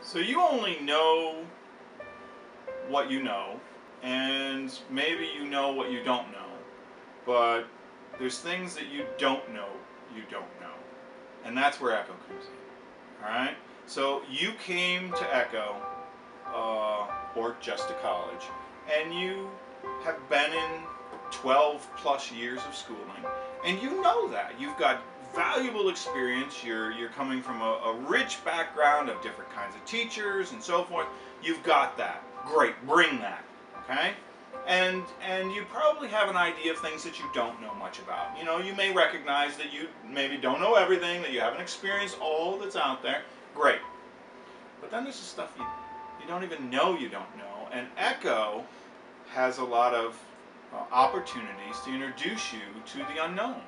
So you only know what you know, and maybe you know what you don't know, but there's things that you don't know you don't know. And that's where ECCO comes in. Alright? So you came to ECCO, or just to college, and you have been in 12 plus years of schooling, and you know that. You've got valuable experience, you're coming from a rich background of different kinds of teachers and so forth. You've got that. Great, bring that. Okay? And you probably have an idea of things that you don't know much about. You know, you may recognize that you maybe don't know everything, that you haven't experienced all that's out there. Great. But then there's the stuff you don't even know you don't know. And ECCO has a lot of opportunities to introduce you to the unknown.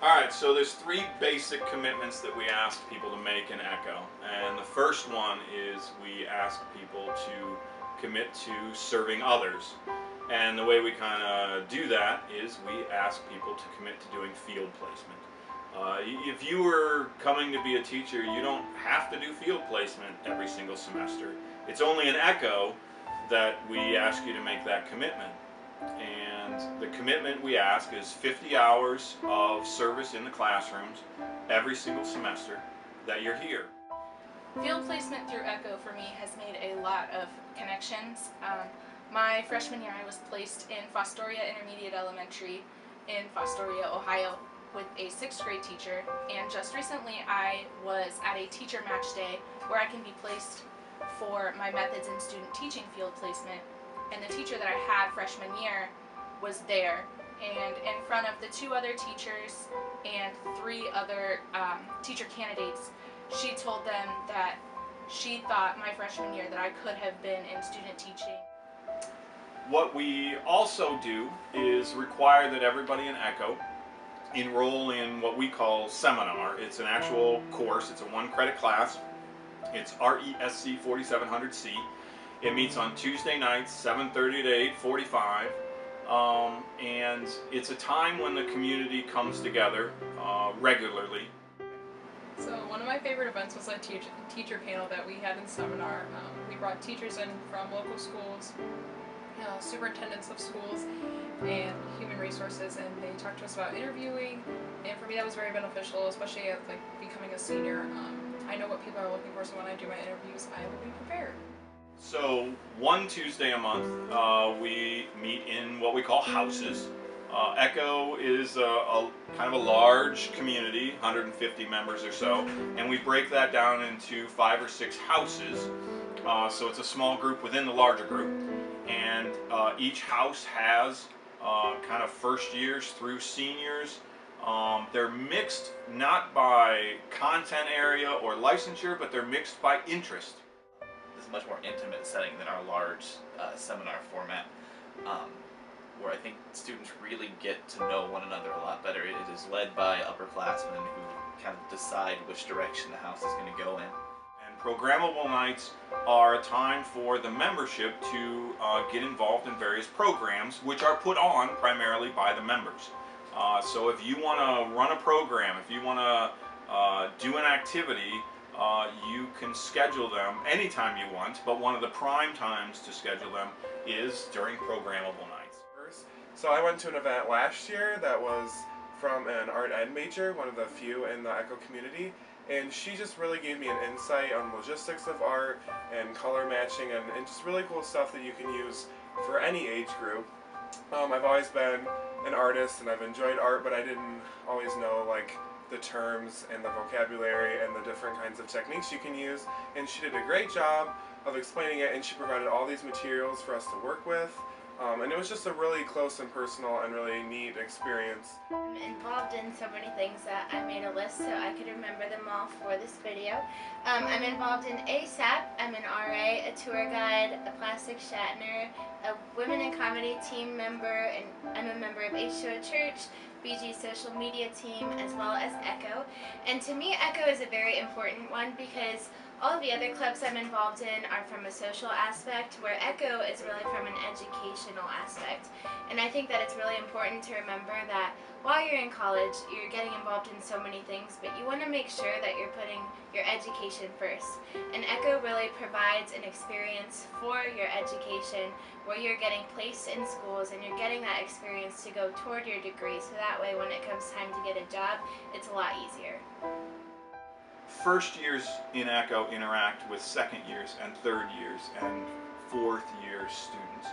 Alright, so there's three basic commitments that we ask people to make in ECCO. And the first one is we ask people to commit to serving others. And the way we kind of do that is we ask people to commit to doing field placement. If you were coming to be a teacher, you don't have to do field placement every single semester. It's only in ECCO that we ask you to make that commitment. And the commitment we ask is 50 hours of service in the classrooms every single semester that you're here. Field placement through ECCO for me has made a lot of connections. My freshman year I was placed in Fostoria Intermediate Elementary in Fostoria, Ohio with a 6th grade teacher, and just recently I was at a teacher match day where I can be placed for my methods in student teaching field placement, and the teacher that I had freshman year was there, and in front of the 2 other teachers and 3 other teacher candidates, she told them that she thought my freshman year that I could have been in student teaching. What we also do is require that everybody in ECCO enroll in what we call seminar. It's an actual course. It's a 1-credit class. It's RESC 4700C. It meets on Tuesday nights, 7:30 to 8:45. And it's a time when the community comes together regularly. So one of my favorite events was a teacher panel that we had in seminar. We brought teachers in from local schools, superintendents of schools, and human resources, and they talked to us about interviewing, and for me that was very beneficial, especially at becoming a senior. I know what people are looking for, so when I do my interviews I will be prepared. So one Tuesday a month we meet in what we call houses. ECCO is a kind of a large community, 150 members or so, and we break that down into 5 or 6 houses. So it's a small group within the larger group, and each house has kind of first years through seniors. They're mixed not by content area or licensure, but they're mixed by interest. This is a much more intimate setting than our large seminar format, where I think students really get to know one another a lot better. It is led by upperclassmen who kind of decide which direction the house is going to go in. And programmable nights are a time for the membership to get involved in various programs which are put on primarily by the members. So if you want to run a program, if you want to do an activity, you can schedule them anytime you want, but one of the prime times to schedule them is during programmable nights. So I went to an event last year that was from an art ed major, one of the few in the ECCO community, and she just really gave me an insight on logistics of art and color matching and just really cool stuff that you can use for any age group. I've always been an artist and I've enjoyed art, but I didn't always know the terms and the vocabulary and the different kinds of techniques you can use, and she did a great job of explaining it, and she provided all these materials for us to work with. And it was just a really close and personal and really neat experience. I'm involved in so many things that I made a list so I could remember them all for this video. I'm involved in ASAP, I'm an RA, a tour guide, a plastic Shatner, a Women in Comedy team member, and I'm a member of H2O Church, BG social media team, as well as ECCO. And to me, ECCO is a very important one because All of the other clubs I'm involved in are from a social aspect, where ECCO is really from an educational aspect. And I think that it's really important to remember that while you're in college, you're getting involved in so many things, but you want to make sure that you're putting your education first. And ECCO really provides an experience for your education where you're getting placed in schools and you're getting that experience to go toward your degree, so that way when it comes time to get a job, it's a lot easier. First years in ECCO interact with second years and third years and fourth year students.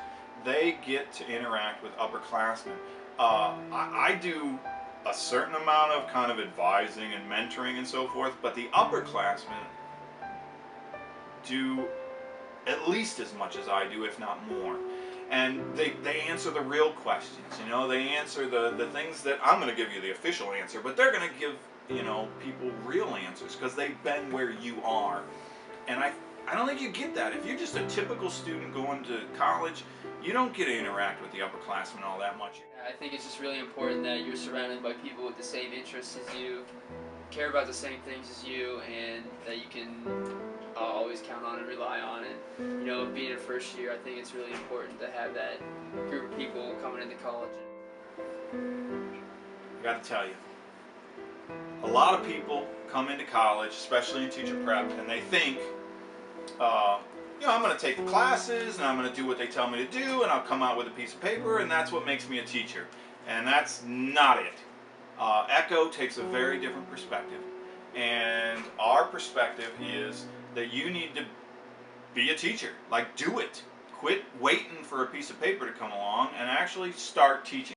They get to interact with upperclassmen. I do a certain amount of kind of advising and mentoring and so forth, but the upperclassmen do at least as much as I do, if not more. And they answer the real questions, you know, they answer the things that I'm going to give you the official answer, but they're going to give, you know, people real answers because they've been where you are. And I don't think you get that. If you're just a typical student going to college, you don't get to interact with the upperclassmen all that much. I think it's just really important that you're surrounded by people with the same interests as you, care about the same things as you, and that you can always count on and rely on. And you know, being in first year, I think it's really important to have that group of people coming into college. I got to tell you, a lot of people come into college, especially in teacher prep, and they think, you know, I'm going to take the classes and I'm going to do what they tell me to do, and I'll come out with a piece of paper, and that's what makes me a teacher. And that's not it. ECCO takes a very different perspective, and our perspective is that you need to be a teacher. Like, do it. Quit waiting for a piece of paper to come along and actually start teaching.